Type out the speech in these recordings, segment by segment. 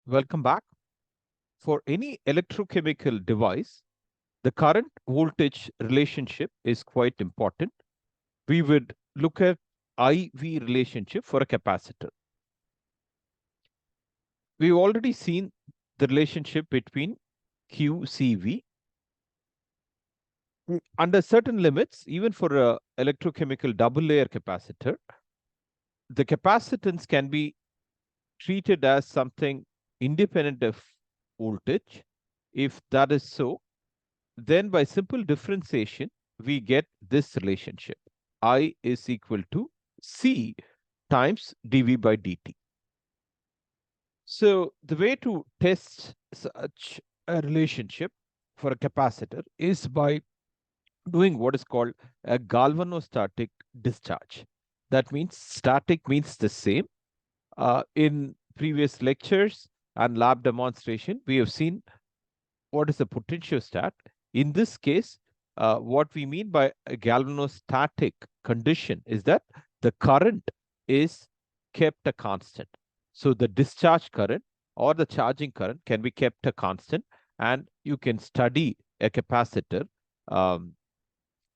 Welcome back. For any electrochemical device, the current voltage relationship is quite important. We would look at IV relationship for a capacitor. We've already seen the relationship between QCV. Under certain limits, even for a electrochemical double layer capacitor, the capacitance can be treated as something independent of voltage. If that is so, then by simple differentiation, we get this relationship. I is equal to C times dV by dt. So the way to test such a relationship for a capacitor is by doing what is called a galvanostatic discharge. That means static means the same. In previous lectures and lab demonstration, we have seen what is a potentiostat. In this case, what we mean by a galvanostatic condition is that the current is kept a constant. So the discharge current or the charging current can be kept a constant, and you can study a capacitor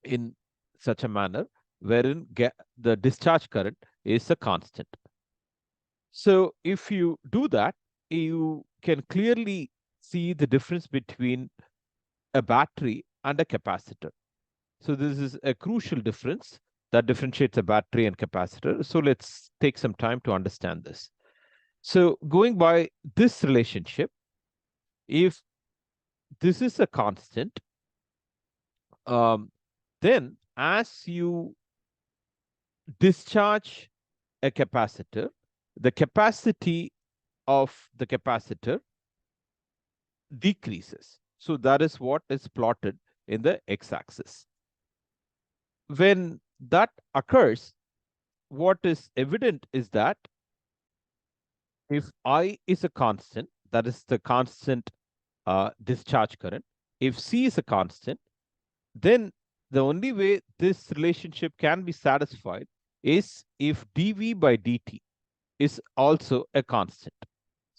in such a manner wherein the discharge current is a constant. So if you do that, you can clearly see the difference between a battery and a capacitor. So this is a crucial difference that differentiates a battery and capacitor. So let's take some time to understand this. So going by this relationship, if this is a constant, then as you discharge a capacitor, the capacity of the capacitor decreases. So that is what is plotted in the x-axis. When that occurs, what is evident is that if I is a constant, that is the constant discharge current, if C is a constant, then the only way this relationship can be satisfied is if dV by dt is also a constant.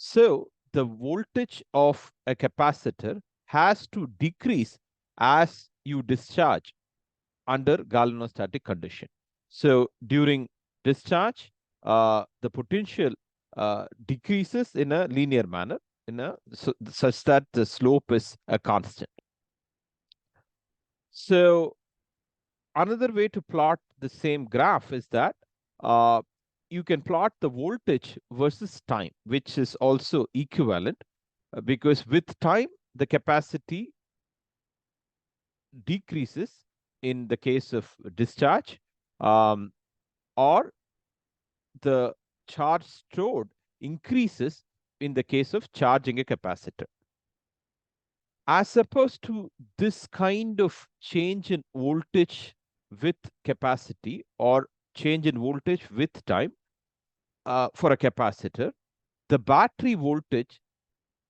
So the voltage of a capacitor has to decrease as you discharge under galvanostatic condition. So during discharge, the potential decreases in a linear manner, such that the slope is a constant. So another way to plot the same graph is that you can plot the voltage versus time, which is also equivalent, because with time, the capacity decreases in the case of discharge, or the charge stored increases in the case of charging a capacitor. As opposed to this kind of change in voltage with capacity or change in voltage with time for a capacitor, the battery voltage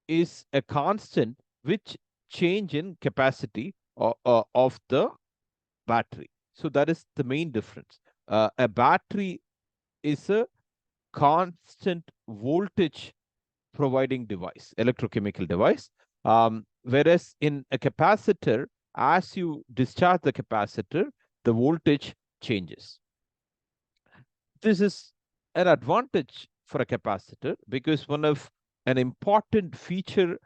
is a constant which change in capacity of the battery. So that is the main difference. A battery is a constant voltage providing device, electrochemical device. Whereas in a capacitor, as you discharge the capacitor, the voltage changes. This is an advantage for a capacitor because one of an important feature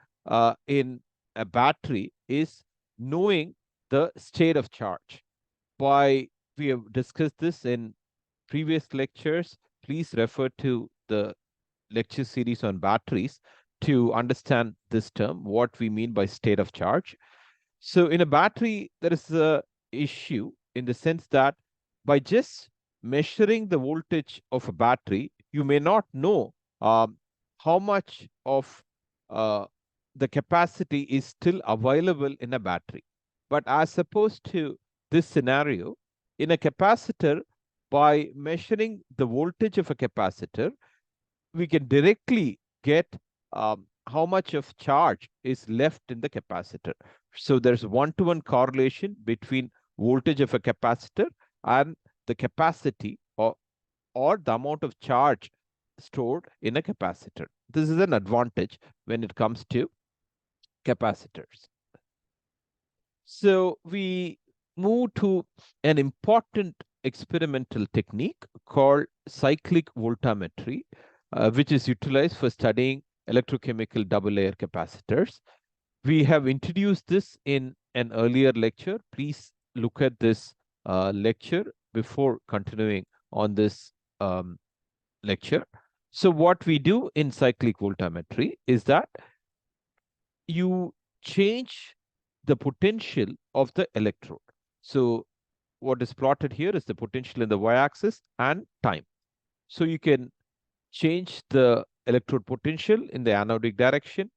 in a battery is knowing the state of charge. We have discussed this in previous lectures. Please refer to the lecture series on batteries to understand this term, what we mean by state of charge. So in a battery, there is a issue in the sense that by just measuring the voltage of a battery, you may not know how much of the capacity is still available in a battery. But as opposed to this scenario, in a capacitor, by measuring the voltage of a capacitor, we can directly get how much of charge is left in the capacitor. So there's one-to-one correlation between voltage of a capacitor and the capacity or the amount of charge stored in a capacitor. This is an advantage when it comes to capacitors. So we move to an important experimental technique called cyclic voltammetry, which is utilized for studying electrochemical double layer capacitors. We have introduced this in an earlier lecture. Please look at this lecture before continuing on this lecture. So what we do in cyclic voltammetry is that you change the potential of the electrode. So what is plotted here is the potential in the y-axis and time. So you can change the electrode potential in the anodic direction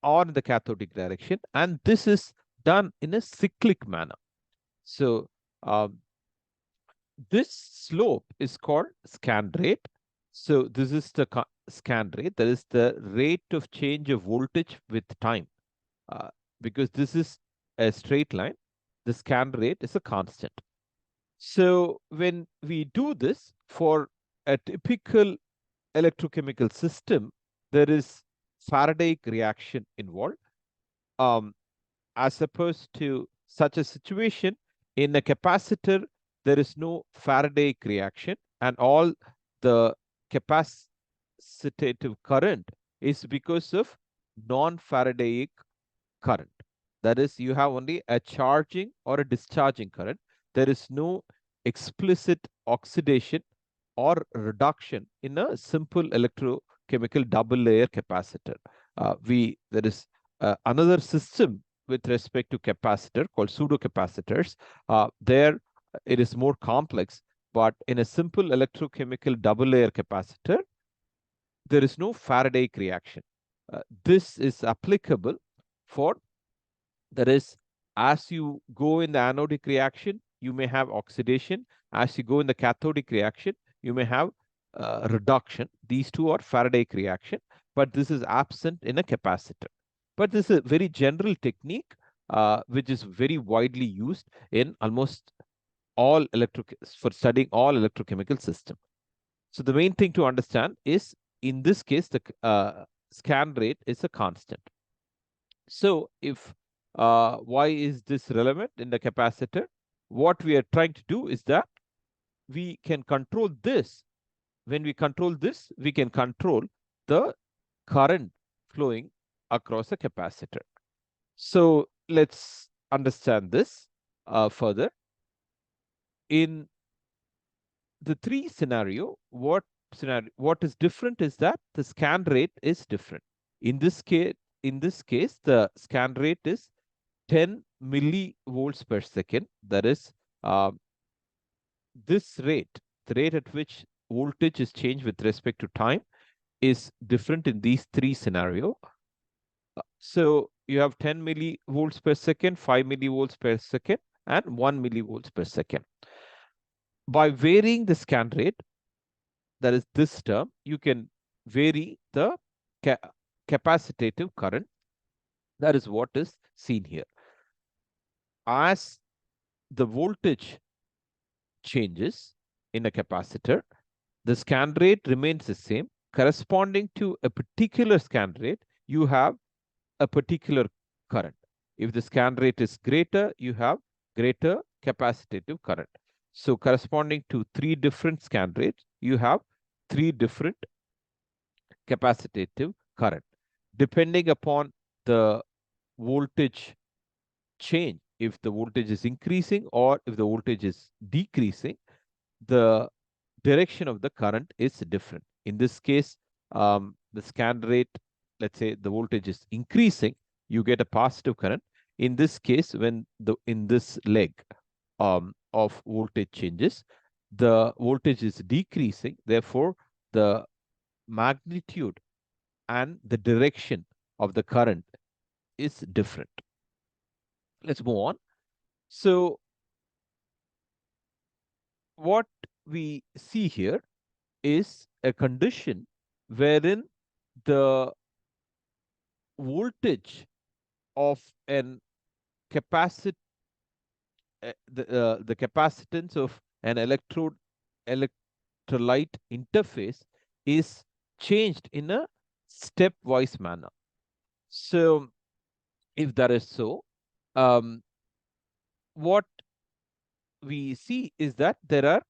or in the cathodic direction, and this is done in a cyclic manner. So this slope is called scan rate. So this is the scan rate. That is the rate of change of voltage with time. Because this is a straight line, the scan rate is a constant. So when we do this for a typical electrochemical system, there is Faraday reaction involved. As opposed to such a situation, in a capacitor, there is no Faraday reaction, and all the capacitive current is because of non-Faradaic current. That is, you have only a charging or a discharging current. There is no explicit oxidation or reduction in a simple electrochemical double layer capacitor. There is another system with respect to capacitor called pseudocapacitors. There it is more complex, but in a simple electrochemical double layer capacitor, there is no Faraday reaction. This is applicable for, that is, as you go in the anodic reaction, you may have oxidation. As you go in the cathodic reaction, you may have reduction. These two are Faraday reaction, but this is absent in a capacitor. But this is a very general technique, which is very widely used in almost all for studying all electrochemical system. So the main thing to understand is, in this case, the scan rate is a constant. So if why is this relevant in the capacitor? What we are trying to do is that we can control this. When we control this, we can control the current flowing across a capacitor. So let's understand this further. In the what is different is that the scan rate is different. In this case, the scan rate is 10 millivolts per second. That is, this rate, the rate at which voltage is changed with respect to time, is different in these three scenarios. So you have 10 millivolts per second, 5 millivolts per second, and 1 millivolts per second. By varying the scan rate, that is this term, you can vary the capacitive current. That is what is seen here. As the voltage changes in a capacitor, the scan rate remains the same. Corresponding to a particular scan rate, you have a particular current. If the scan rate is greater, you have greater capacitive current. So corresponding to three different scan rates, you have three different capacitive current. Depending upon the voltage change, if the voltage is increasing or if the voltage is decreasing, the direction of the current is different. In this case, the scan rate, let's say the voltage is increasing, you get a positive current. In this case, when in this leg of voltage changes, the voltage is decreasing, therefore the magnitude and the direction of the current is different. Let's move on. So what we see here is a condition wherein the voltage of an the capacitance of an electrolyte interface is changed in a stepwise manner. So if that is so, what we see is that there are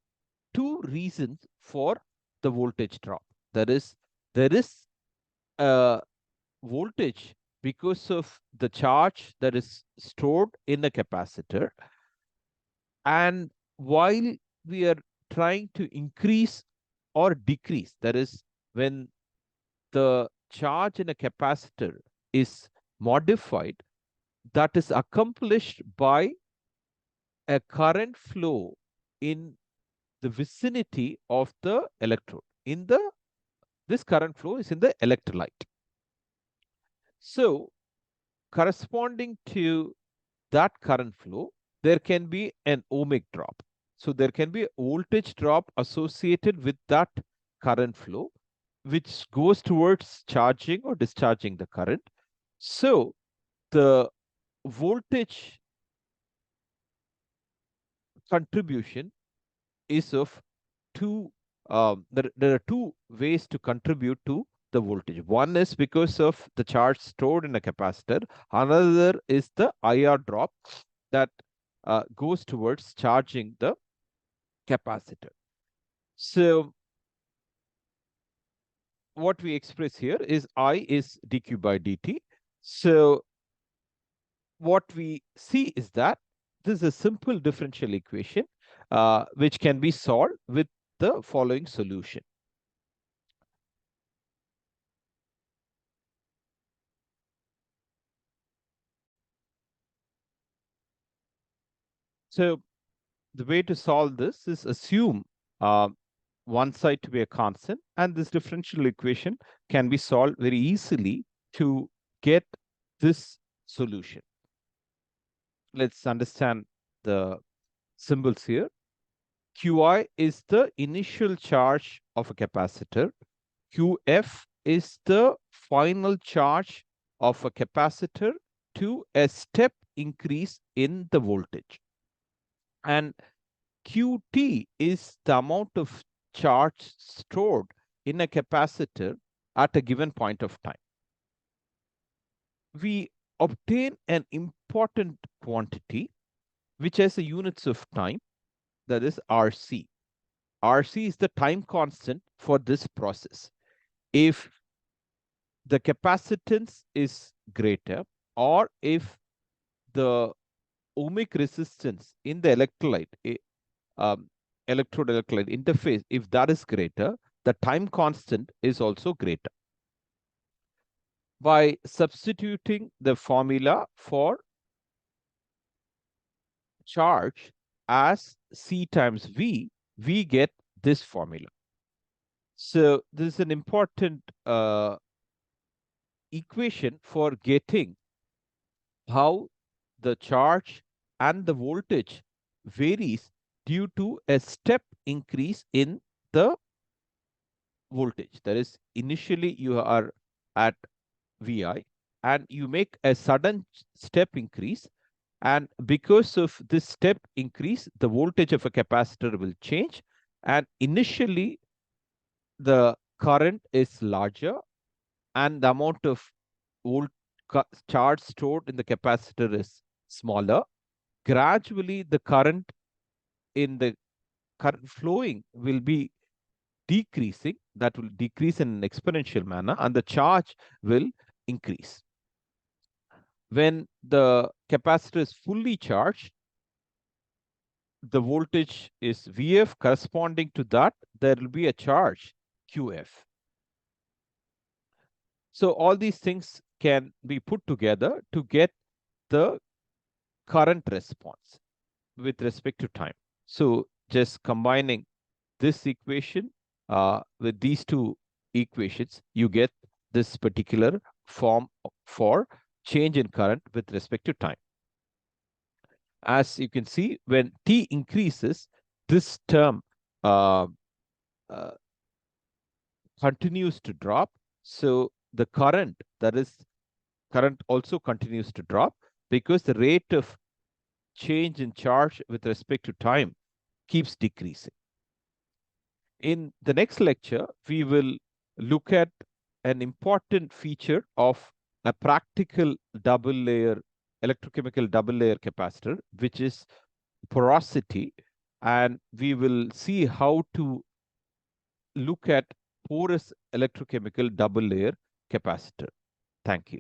two reasons for the voltage drop. There is a voltage because of the charge that is stored in a capacitor. And while we are trying to increase or decrease, that is, when the charge in a capacitor is modified, that is accomplished by a current flow in the vicinity of the electrode. This current flow is in the electrolyte. So corresponding to that current flow, there can be an ohmic drop. So there can be a voltage drop associated with that current flow, which goes towards charging or discharging the current. So the voltage contribution is of two, there are two ways to contribute to the voltage. One is because of the charge stored in a capacitor. Another is the IR drop that goes towards charging the capacitor. So what we express here is I is dq by dt. So what we see is that this is a simple differential equation which can be solved with the following solution. So the way to solve this is assume uh, one side to be a constant, and this differential equation can be solved very easily to get this solution. Let's understand the symbols here. Qi is the initial charge of a capacitor. Qf is the final charge of a capacitor to a step increase in the voltage. And Qt is the amount of charge stored in a capacitor at a given point of time. We obtain an important quantity which has a units of time, that is RC. RC is the time constant for this process. If the capacitance is greater, or if the ohmic resistance in the electrolyte, electrode electrolyte interface, if that is greater, the time constant is also greater. By substituting the formula for charge as C times V, we get this formula. So this is an important equation for getting how the charge and the voltage varies due to a step increase in the voltage. That is, initially you are at Vi and you make a sudden step increase, and because of this step increase, the voltage of a capacitor will change, and initially the current is larger and the amount of volt charge stored in the capacitor is smaller. Gradually the current in the current flowing will be decreasing, that will decrease in an exponential manner, and the charge will increase. When the capacitor is fully charged, the voltage is Vf, corresponding to that, there will be a charge Qf. So all these things can be put together to get the current response with respect to time. So just combining this equation with these two equations, you get this particular form for change in current with respect to time. As you can see, when t increases, this term uh, uh, continues to drop. So the current, that is, current also continues to drop because the rate of change in charge with respect to time keeps decreasing. In the next lecture, we will look at an important feature of a practical double layer electrochemical double layer capacitor, which is porosity, and we will see how to look at porous electrochemical double layer capacitor. Thank you.